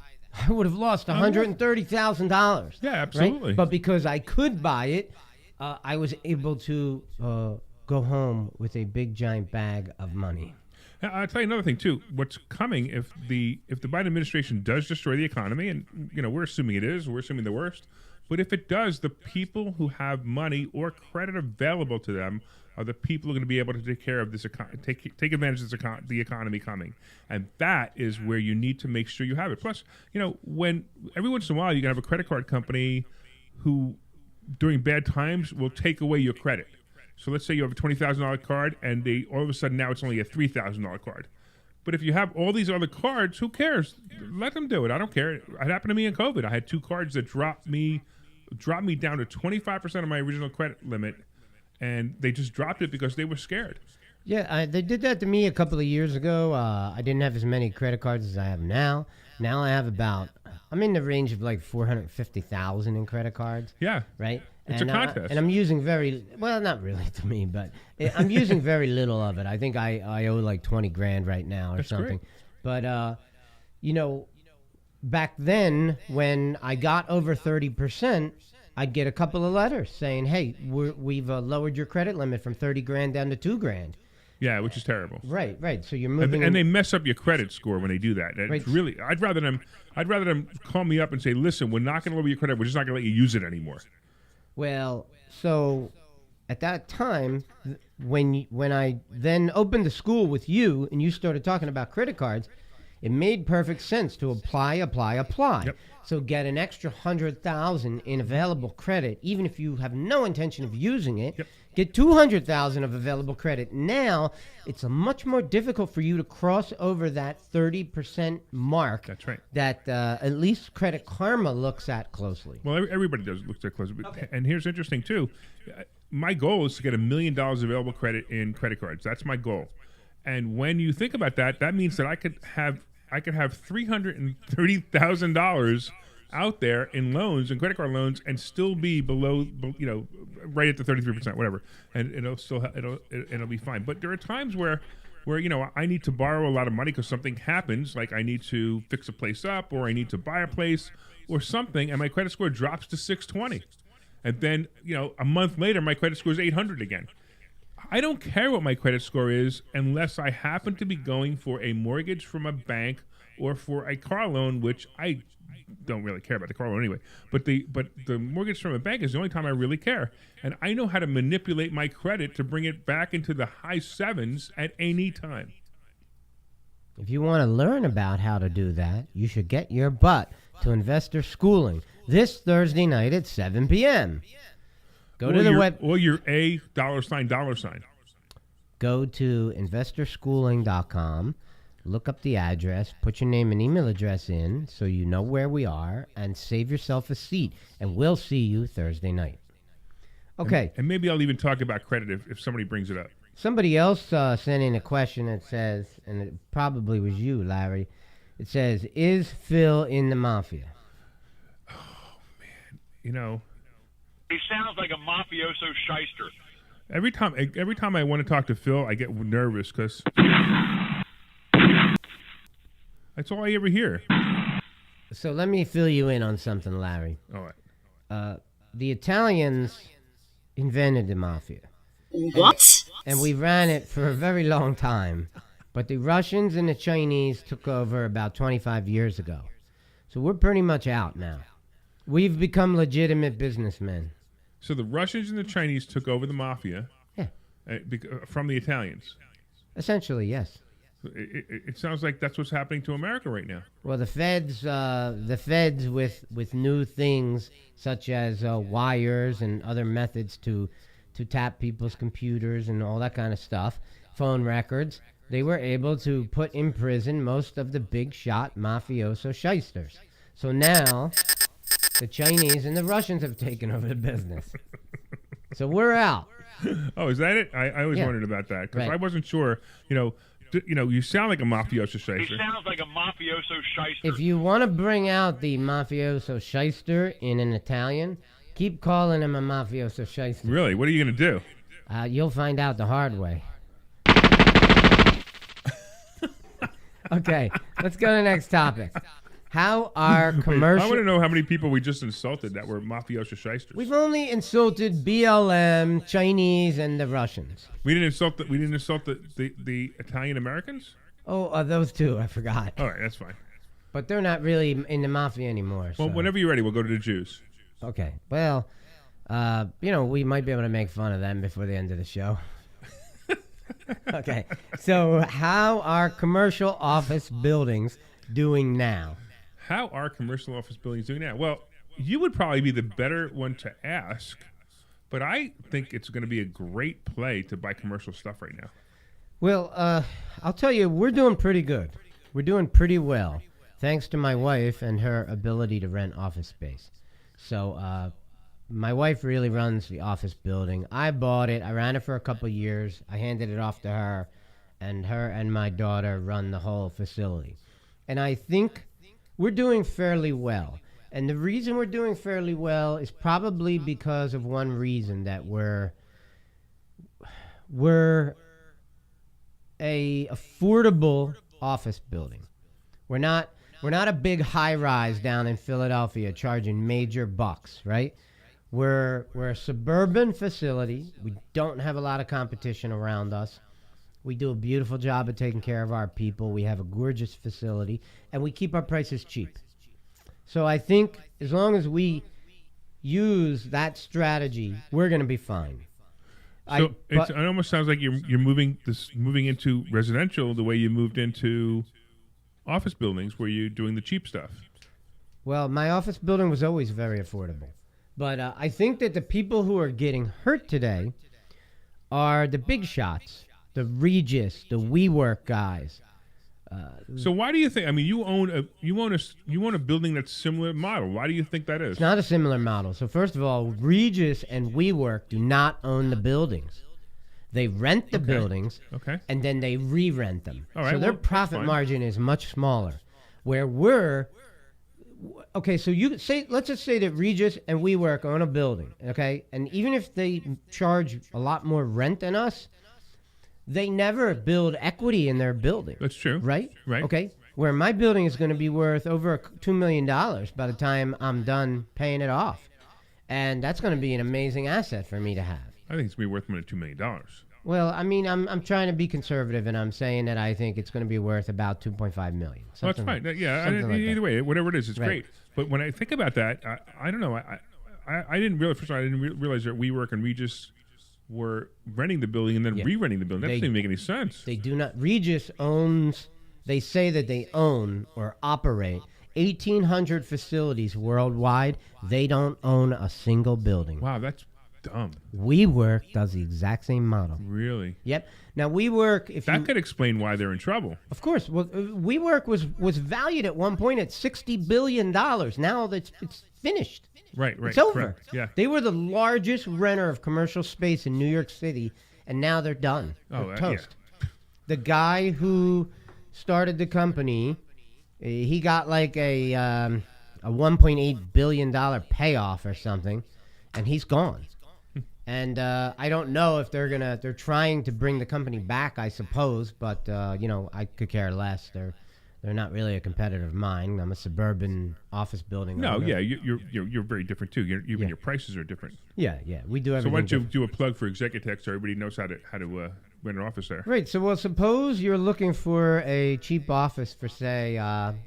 I would have lost $130,000. Yeah, absolutely. Right? But because I could buy it, I was able to go home with a big giant bag of money. Now, I'll tell you another thing too. What's coming if the Biden administration does destroy the economy, and we're assuming it is, we're assuming the worst. But if it does, the people who have money or credit available to them are the people who are going to be able to take care of this, take advantage of the economy coming, and that is where you need to make sure you have it. Plus, when every once in a while you can have a credit card company who, during bad times, will take away your credit. So let's say you have a $20,000 card, and they all of a sudden now it's only a $3,000 card. But if you have all these other cards, who cares? Let them do it. I don't care. It happened to me in COVID. I had 2 cards that dropped me down to 25% of my original credit limit, and they just dropped it because they were scared. Yeah, they did that to me a couple of years ago. I didn't have as many credit cards as I have now. Now I have I'm in the range of like 450,000 in credit cards. Yeah. Right? It's a contest. And I'm using not really to me, but I'm using very little of it. I think I owe like 20 grand right now or That's something. Great. But, back then when I got over 30%, I'd get a couple of letters saying, hey, we've lowered your credit limit from 30 grand down to 2 grand. Yeah, which is terrible. Right. So you're moving, and they mess up your credit score when they do that. It's Right. really, I'd rather them call me up and say, listen, we're not going to lower your credit. We're just not going to let you use it anymore. Well, so at that time, when I then opened the school with you and you started talking about credit cards, it made perfect sense to apply. Yep. So get an extra 100,000 in available credit, even if you have no intention of using it. Yep. Get 200,000 of available credit. Now it's much more difficult for you to cross over that 30% mark. That's right. That at least Credit Karma looks at closely. Well, everybody does look at closely. Okay. And here's interesting, too. My goal is to get $1 million available credit in credit cards. That's my goal. And when you think about that, that means that I could have $330,000 out there in loans and credit card loans and still be below, right at the 33%, whatever, and it'll be fine. But there are times where I need to borrow a lot of money because something happens, like I need to fix a place up or I need to buy a place or something, and my credit score drops to 620, and then a month later my credit score is 800 again. I don't care what my credit score is unless I happen to be going for a mortgage from a bank or for a car loan, which I don't really care about the car loan anyway. But the mortgage from a bank is the only time I really care. And I know how to manipulate my credit to bring it back into the high 7s at any time. If you want to learn about how to do that, you should get your butt to Investor Schooling this Thursday night at 7 p.m. Go to the web. Or your $$. Go to investorschooling.com, look up the address, put your name and email address in so you know where we are, and save yourself a seat. And we'll see you Thursday night. Okay. And maybe I'll even talk about credit if somebody brings it up. Somebody else sent in a question that says, and it probably was you, Larry. It says, is Phil in the mafia? Oh, man. He sounds like a mafioso shyster. Every time I want to talk to Phil, I get nervous because that's all I ever hear. So let me fill you in on something, Larry. All right. The Italians invented the mafia. What? And we ran it for a very long time. But the Russians and the Chinese took over about 25 years ago. So we're pretty much out now. We've become legitimate businessmen. So the Russians and the Chinese took over the mafia from the Italians. Essentially, yes. It sounds like that's what's happening to America right now. Well, the feds with new things such as wires and other methods to tap people's computers and all that kind of stuff, phone records, they were able to put in prison most of the big shot mafioso shysters. So now the Chinese and the Russians have taken over the business. So we're out. Oh, is that it? I always wondered about that because I wasn't sure. You sound like a mafioso He shyster. sounds like a mafioso shyster. If you want to bring out the mafioso shyster in an Italian, keep calling him a mafioso shyster. Really? What are you going to do? You'll find out the hard way. Okay, let's go to the next topic. How are commercial... I want to know how many people we just insulted that were mafioso shysters. We've only insulted BLM, Chinese, and the Russians. We didn't insult the Italian Americans? Oh, those two, I forgot. All right, that's fine. But they're not really in the mafia anymore. Well, so. whenever you're ready, we'll go to the Jews. Okay, well, we might be able to make fun of them before the end of the show. Okay. So how are commercial office buildings doing now? How are commercial office buildings doing now? Well, you would probably be the better one to ask, but I think it's going to be a great play to buy commercial stuff right now. Well, I'll tell you, we're doing pretty good. We're doing pretty well, thanks to my wife and her ability to rent office space. So my wife really runs the office building. I bought it. I ran it for a couple of years. I handed it off to her and my daughter run the whole facility. And I think we're doing fairly well. And the reason we're doing fairly well is probably because of one reason, that we're a affordable office building. We're not a big high rise down in Philadelphia charging major bucks, right? We're a suburban facility. We don't have a lot of competition around us. We do a beautiful job of taking care of our people. We have a gorgeous facility, and we keep our prices cheap. So I think as long as we use that strategy, we're going to be fine. So it almost sounds like you're moving into residential the way you moved into office buildings, where you're doing the cheap stuff. Well, my office building was always very affordable. But I think that the people who are getting hurt today are the big shots, the Regis, the WeWork guys. So why do you think? I mean, you own a building that's similar model. Why do you think that is? It's not a similar model. So first of all, Regis and WeWork do not own the buildings. They rent the buildings, and then they re-rent them. All right, so their profit margin is much smaller. Where we're okay, so let's just say that Regis and WeWork own a building, okay, and even if they charge a lot more rent than us, they never build equity in their building. That's true. Right? Right. Okay. Where my building is going to be worth over $2 million by the time I'm done paying it off. And that's going to be an amazing asset for me to have. I think it's going to be worth more than $2 million. Well, I mean, I'm trying to be conservative, and I'm saying that I think it's going to be worth about $2.5 million. Well, that's fine. Either way, whatever it is, it's great. But when I think about that, I don't know. I didn't realize, first of all, I didn't realize that WeWork and Regis were renting the building and then re-renting the building. That doesn't even make any sense. They do not. Regis owns, they say that they own or operate 1,800 facilities worldwide. They don't own a single building. Wow, that's dumb. WeWork does the exact same model. Really? Yep. Now WeWork, that could explain why they're in trouble. Of course. Well, WeWork was valued at one point at $60 billion. Now it's finished. Right. It's over. Correct. Yeah. They were the largest renter of commercial space in New York City, and now they're done. They're toast. Yeah. The guy who started the company, he got like a $1.8 billion payoff or something, and he's gone. And I don't know if they're trying to bring the company back, I suppose, but I could care less. They're not really a competitor of mine. I'm a suburban office building owner. Yeah, you're very different too. Even your prices are different. Yeah, we do everything. So why don't you do a plug for Executech so everybody knows how to rent an office there? Right. So suppose you're looking for a cheap office for, say,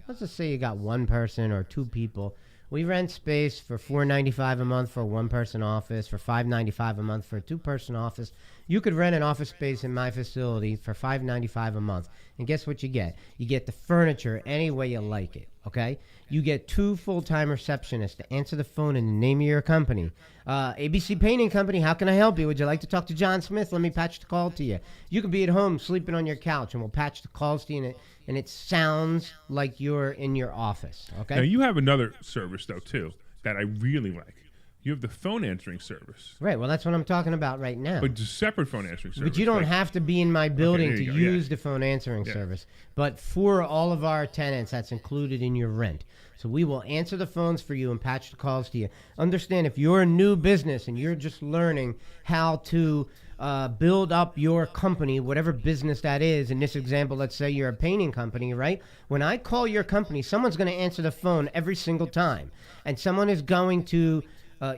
let's just say you got one person or two people. We rent space for $4.95 a month for a one-person office, for $5.95 a month for a two-person office. You could rent an office space in my facility for $5.95 a month. And guess what you get? You get the furniture any way you like it, okay? You get 2 full-time receptionists to answer the phone in the name of your company. ABC Painting Company, how can I help you? Would you like to talk to John Smith? Let me patch the call to you. You could be at home sleeping on your couch, and we'll patch the calls to you, and it sounds like you're in your office, okay? Now, you have another service, though, too, that I really like. You have the phone answering service. Right. Well, that's what I'm talking about right now. But it's a separate phone answering service. But you don't have to be in my building to use the phone answering service. But for all of our tenants, that's included in your rent. So we will answer the phones for you and patch the calls to you. Understand, if you're a new business and you're just learning how to build up your company, whatever business that is. In this example, let's say you're a painting company, right? When I call your company, someone's going to answer the phone every single time. And someone is going to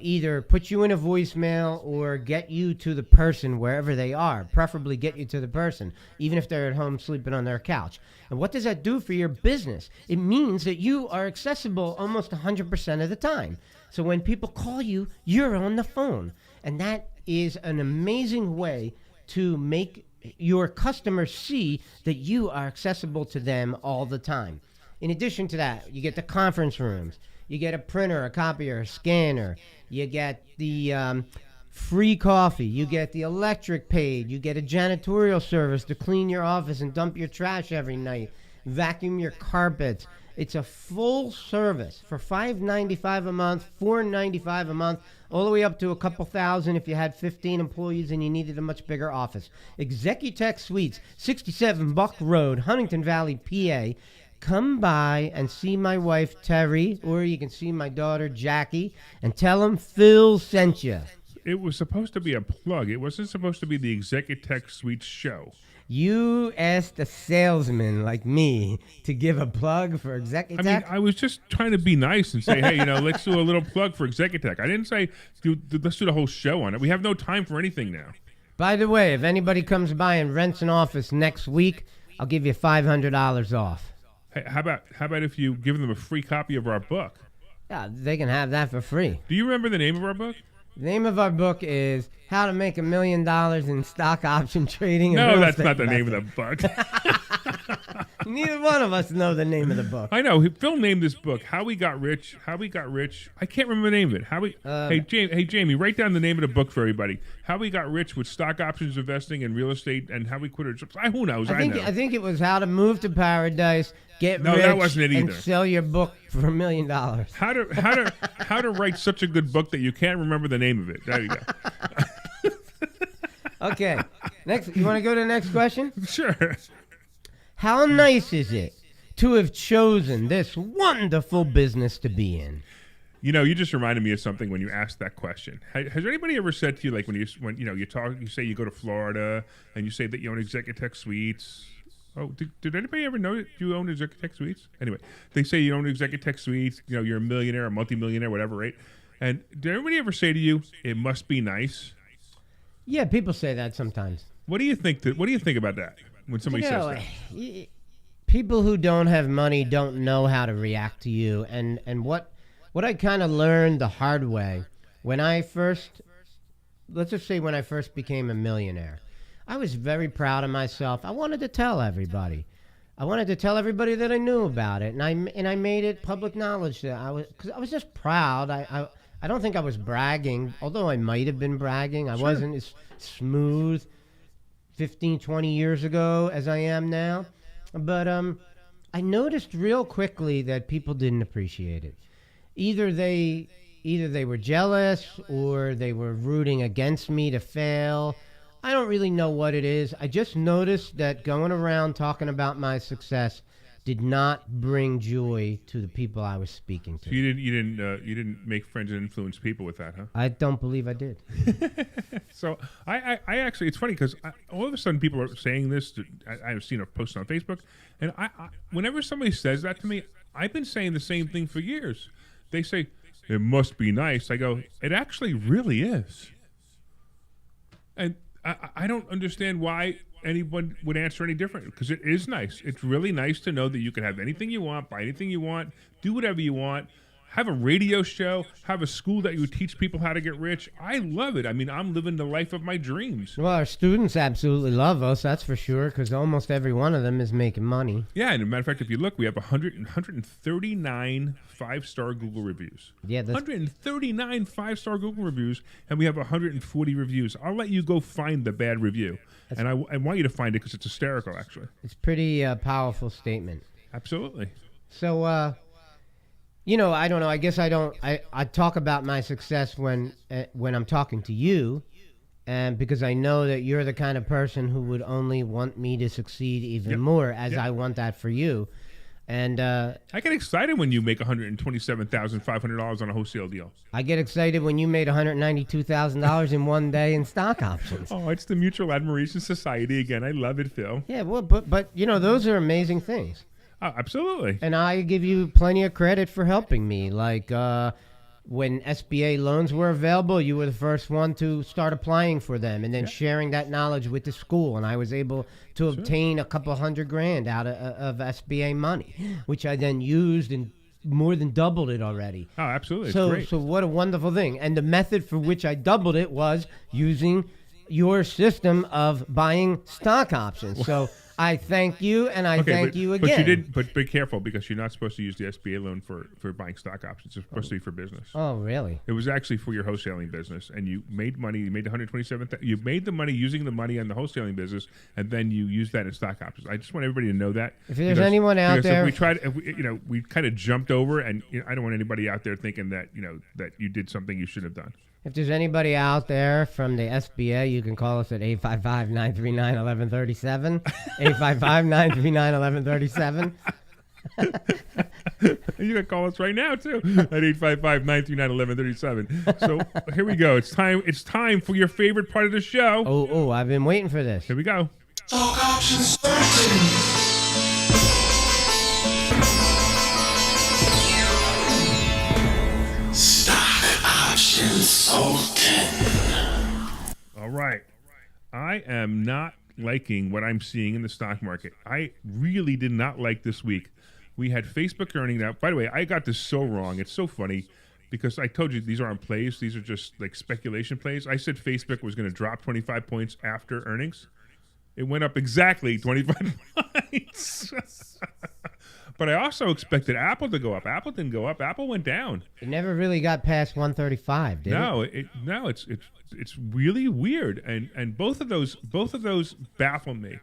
either put you in a voicemail or get you to the person wherever they are, preferably get you to the person, even if they're at home sleeping on their couch. And what does that do for your business? It means that you are accessible almost 100% of the time. So when people call you, you're on the phone. And that is an amazing way to make your customers see that you are accessible to them all the time. In addition to that, you get the conference rooms, you get a printer, a copier, a scanner, you get the free coffee, you get the electric paid, you get a janitorial service to clean your office and dump your trash every night, vacuum your carpets. It's a full service for $5.95 a month, $4.95 a month, all the way up to a couple thousand if you had 15 employees and you needed a much bigger office. Executech Suites, 67 Buck Road, Huntington Valley, PA. Come by and see my wife, Terry, or you can see my daughter, Jackie, and tell them Phil sent you. It was supposed to be a plug. It wasn't supposed to be the Executech Suites show. You asked a salesman like me to give a plug for Executech? I mean, I was just trying to be nice and say, hey, let's do a little plug for Executech. I didn't say, let's do the whole show on it. We have no time for anything now. By the way, if anybody comes by and rents an office next week, I'll give you $500 off. Hey, how about if you give them a free copy of our book? Yeah, they can have that for free. Do you remember the name of our book? The name of our book is How to Make $1 Million in Stock Option Trading. And No, Real that's Estate not the name Investing. of the book. Neither one of us know the name of the book. I know. Phil named this book How We Got Rich. How We Got Rich. I can't remember the name of it. Hey, Jamie, write down the name of the book for everybody. How We Got Rich with Stock Options Investing and Real Estate and How We Quit Our Jobs. Who knows? I know. I think it was How to Move to Paradise, Get No, Rich, that wasn't it and either. sell your book for $1 million. How to write such a good book that you can't remember the name of it. There you go. Okay. Next, you want to go to the next question? Sure. How nice is it to have chosen this wonderful business to be in? You just reminded me of something when you asked that question. Has anybody ever said to you, like when you talk, you say you go to Florida and you say that you own Executech Suites? Oh, did anybody ever know that you own Executech Suites? Anyway, they say you own Executech Suites. You're a millionaire, a multimillionaire, whatever, right? And did anybody ever say to you, "It must be nice"? Yeah, people say that sometimes. What do you think? What do you think about that when somebody says that? People who don't have money don't know how to react to you, and what I kind of learned the hard way when I first, let's just say when I first became a millionaire, I was very proud of myself. I wanted to tell everybody. I wanted to tell everybody that I knew about it, and I made it public knowledge that because I was just proud. I don't think I was bragging, although I might have been bragging. I wasn't as smooth 15, 20 years ago as I am now. But I noticed real quickly that people didn't appreciate it. Either they were jealous or they were rooting against me to fail. I don't really know what it is. I just noticed that going around talking about my success did not bring joy to the people I was speaking to. So you didn't make friends and influence people with that, huh? I don't believe I did. So I actually, it's funny because all of a sudden people are saying this. I've seen a post on Facebook, and I whenever somebody says that to me, I've been saying the same thing for years. They say, it must be nice. I go, it actually really is. And I don't understand why anyone would answer any different, because it is nice. It's really nice to know that you can have anything you want, buy anything you want, do whatever you want, have a radio show, have a school that you teach people how to get rich. I love it. I mean, I'm living the life of my dreams. Well, our students absolutely love us, that's for sure, because almost every one of them is making money. Yeah, and as a matter of fact, if you look, we have 139 five-star Google reviews. Yeah, 139 five-star Google reviews, and we have 140 reviews. I'll let you go find the bad review, and I want you to find it because it's hysterical, actually. It's a pretty powerful statement. Absolutely. So, I don't know. I guess I don't. I talk about my success when I'm talking to you, and because I know that you're the kind of person who would only want me to succeed even more, as I want that for you. And I get excited when you make $127,500 on a wholesale deal. I get excited when you made $192,000 in one day in stock options. Oh, it's the Mutual Admiration Society again. I love it, Phil. Yeah, well, but those are amazing things. Oh, absolutely. And I give you plenty of credit for helping me. Like when SBA loans were available, you were the first one to start applying for them and then sharing that knowledge with the school. And I was able to obtain a couple $100,000 out of SBA money, which I then used and more than doubled it already. Oh, absolutely. So, it's great. so what a wonderful thing. And the method for which I doubled it was using your system of buying stock options. So I thank you, and I thank you again. But you didn't. But be careful, because you're not supposed to use the SBA loan for buying stock options. It's supposed to be for business. Oh, really? It was actually for your wholesaling business, and you made money. You made 127. You made the money using the money on the wholesaling business, and then you used that in stock options. I just want everybody to know that. If there's anyone out there, we kind of jumped over, and I don't want anybody out there thinking that that you did something you shouldn't have done. If there's anybody out there from the SBA, you can call us at 855-939-1137. 855-939-1137. You can call us right now too at 855-939-1137. So here we go. It's time for your favorite part of the show. Oh, I've been waiting for this. Here we go. Stock options Thursday. All right. I am not liking what I'm seeing in the stock market. I really did not like this week. We had Facebook earnings out. By the way, I got this so wrong. It's so funny because I told you these aren't plays. These are just like speculation plays. I said Facebook was going to drop 25 points after earnings. It went up exactly 25 points. But I also expected Apple to go up. Apple didn't go up. Apple went down. It never really got past 135, did it? No, it's really weird, and both of those baffle me.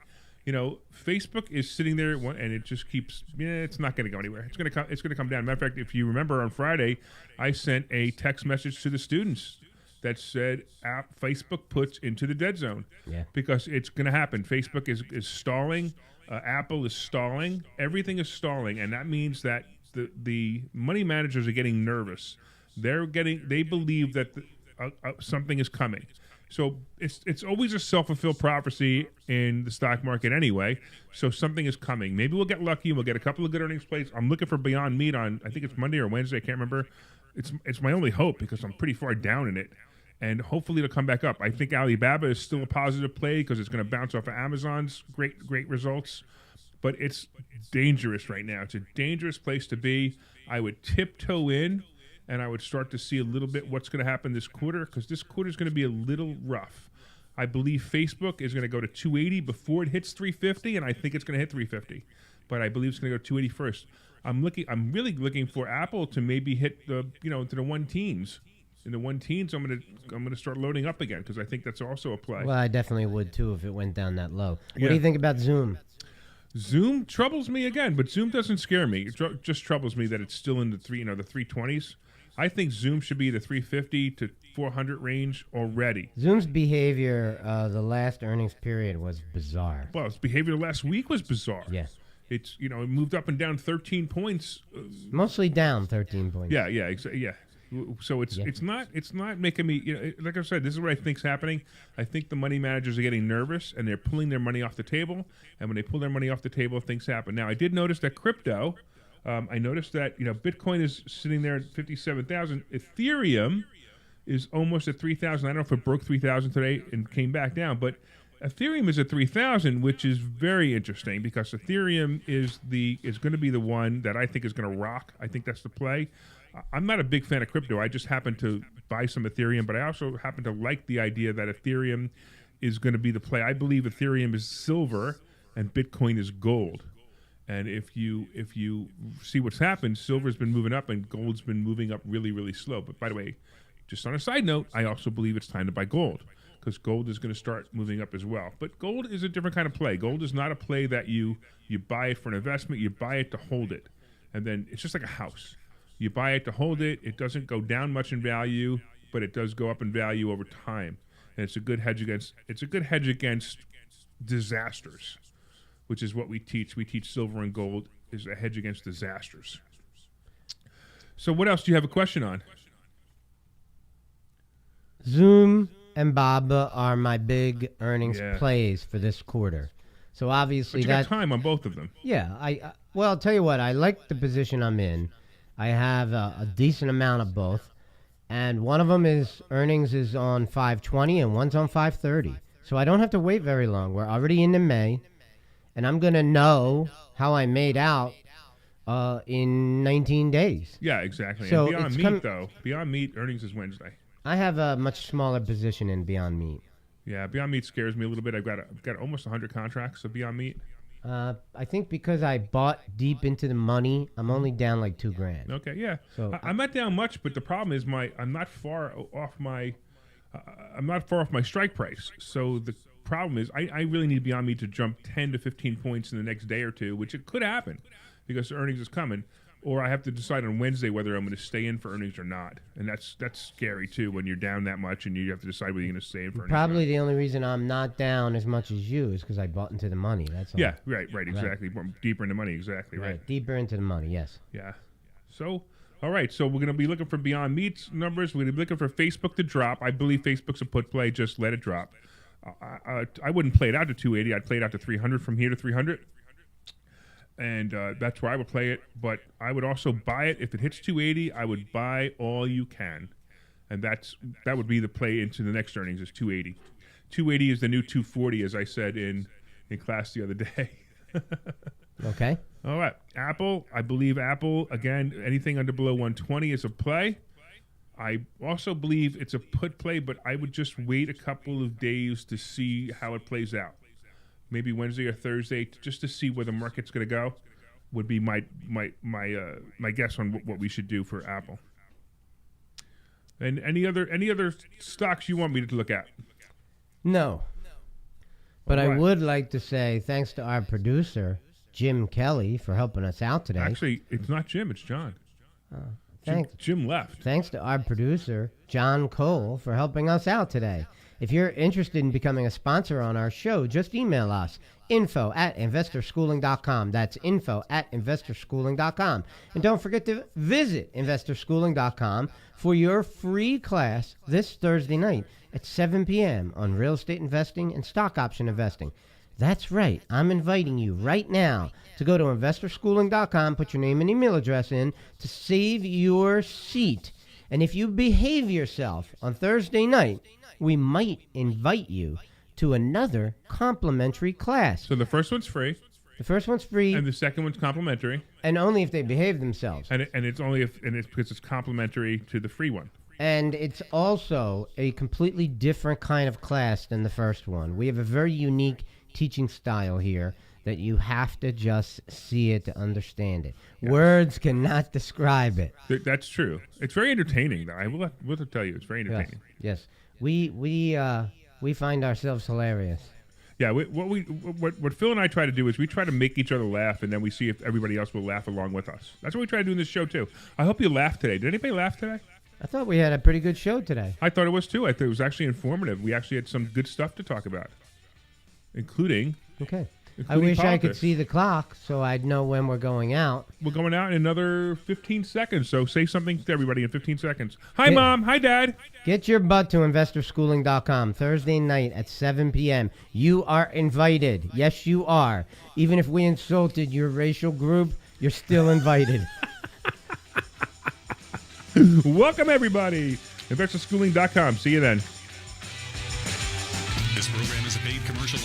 Facebook is sitting there, and it just keeps. It's not going to go anywhere. It's going to come down. Matter of fact, if you remember on Friday, I sent a text message to the students that said Facebook puts into the dead zone. Yeah. Because it's going to happen. Facebook is stalling. Apple is stalling. Everything is stalling, and that means that the money managers are getting nervous. They believe that something is coming. So it's always a self-fulfilled prophecy in the stock market anyway. So something is coming. Maybe we'll get lucky and we'll get a couple of good earnings plays. I'm looking for Beyond Meat on, I think it's Monday or Wednesday. I can't remember. It's my only hope because I'm pretty far down in it. And hopefully it'll come back up. I think Alibaba is still a positive play because it's going to bounce off of Amazon's great results. But it's dangerous right now. It's a dangerous place to be. I would tiptoe in, and I would start to see a little bit what's going to happen this quarter because this quarter is going to be a little rough. I believe Facebook is going to go to 280 before it hits 350, and I think it's going to hit 350. But I believe it's going to go 280 first. I'm really looking for Apple to maybe hit to the 1 teens. In the 1 teens, I'm gonna start loading up again because I think that's also a play. Well, I definitely would too if it went down that low. Yeah. What do you think about Zoom? Zoom troubles me again, but Zoom doesn't scare me. It just troubles me that it's still in the 320s. I think Zoom should be the 350 to 400 range already. Zoom's behavior the last earnings period was bizarre. Well, its behavior last week was bizarre. Yeah. It moved up and down 13 points. Mostly down 13 points. Yeah. So it's not making me like I said, this is what I think's happening. I think the money managers are getting nervous and they're pulling their money off the table. And when they pull their money off the table, things happen. Now I did notice that crypto. I noticed that Bitcoin is sitting there at 57,000. Ethereum is almost at 3,000. I don't know if it broke 3,000 today and came back down, but Ethereum is at 3,000, which is very interesting because Ethereum is going to be the one that I think is going to rock. I think that's the play. I'm not a big fan of crypto. I just happen to buy some Ethereum, but I also happen to like the idea that Ethereum is going to be the play. I believe Ethereum is silver and Bitcoin is gold. And if you see what's happened, silver's been moving up and gold's been moving up really, really slow. But by the way, just on a side note, I also believe it's time to buy gold because gold is going to start moving up as well. But gold is a different kind of play. Gold is not a play that you buy it for an investment. You buy it to hold it. And then it's just like a house. You buy it to hold it. It doesn't go down much in value, but it does go up in value over time. And it's a good hedge against disasters, which is what we teach. We teach silver and gold is a hedge against disasters. So what else do you have a question on? Zoom and Baba are my big earnings plays for this quarter. So obviously but you got time on both of them. Yeah, well, I'll tell you what. I like the position I'm in. I have a decent amount of both, and one of them is earnings is on 520 and one's on 530. So I don't have to wait very long. We're already into May, and I'm going to know how I made out in 19 days. Yeah, exactly. So and Beyond Meat, Beyond Meat earnings is Wednesday. I have a much smaller position in Beyond Meat. Yeah, Beyond Meat scares me a little bit. I've got almost 100 contracts of Beyond Meat. I think because I bought deep into the money, I'm only down like $2,000. Okay, yeah. So I'm not down much, but the problem is I'm not far off my strike price. So the problem is I really need Beyond Meat to jump 10 to 15 points in the next day or two, which it could happen because the earnings is coming. Or I have to decide on Wednesday whether I'm going to stay in for earnings or not, and that's scary too when you're down that much and you have to decide whether you're going to stay in for earnings. Probably the only reason I'm not down as much as you is because I bought into the money. That's all. Yeah, right, exactly. More deeper into money, exactly, right. Deeper into the money, yes. Yeah. So, all right. So we're going to be looking for Beyond Meat's numbers. We're going to be looking for Facebook to drop. I believe Facebook's a put play. Just let it drop. I wouldn't play it out to 280. I'd play it out to 300 from here to 300. And that's where I would play it. But I would also buy it. If it hits 280, I would buy all you can. And that would be the play into the next earnings is 280. 280 is the new 240, as I said in class the other day. Okay. All right. Apple, I believe Apple, again, anything below 120 is a play. I also believe it's a put play, but I would just wait a couple of days to see how it plays out. Maybe Wednesday or Thursday, just to see where the market's going to go, would be my guess on what we should do for Apple. And any other stocks you want me to look at? No. But All right. I would like to say thanks to our producer, Jim Kelly, for helping us out today. Actually, it's not Jim, it's John. Thanks. Jim left. Thanks to our producer, John Cole, for helping us out today. If you're interested in becoming a sponsor on our show, just email us, info@investorschooling.com. That's info@investorschooling.com. And don't forget to visit investorschooling.com for your free class this Thursday night at 7 p.m. on real estate investing and stock option investing. That's right. I'm inviting you right now to go to investorschooling.com, put your name and email address in to save your seat. And if you behave yourself on Thursday night, we might invite you to another complimentary class. So the first one's free. The first one's free, And the second one's complimentary. and only if they behave themselves. And it's only it's because it's complimentary to the free one. And it's also a completely different kind of class than the first one. We have a very unique teaching style here that you have to just see it to understand it. Yes. Words cannot describe it. That's true. It's very entertaining, though. I will have to tell you, it's very entertaining. Yes. We find ourselves hilarious. Yeah. What Phil and I try to do is we try to make each other laugh, and then we see if everybody else will laugh along with us. That's what we try to do in this show too. I hope you laughed today. Did anybody laugh today? I thought we had a pretty good show today. I thought it was too. I thought it was actually informative. We actually had some good stuff to talk about, including. Okay. I wish politics. I could see the clock so I'd know when we're going out. We're going out in another 15 seconds, so say something to everybody in 15 seconds. Hi, Mom. Hi, Dad. Get your butt to investorschooling.com Thursday night at 7 p.m. You are invited. Yes, you are. Even if we insulted your racial group, you're still invited. Welcome, everybody. Investorschooling.com. See you then. This program is a paid commercial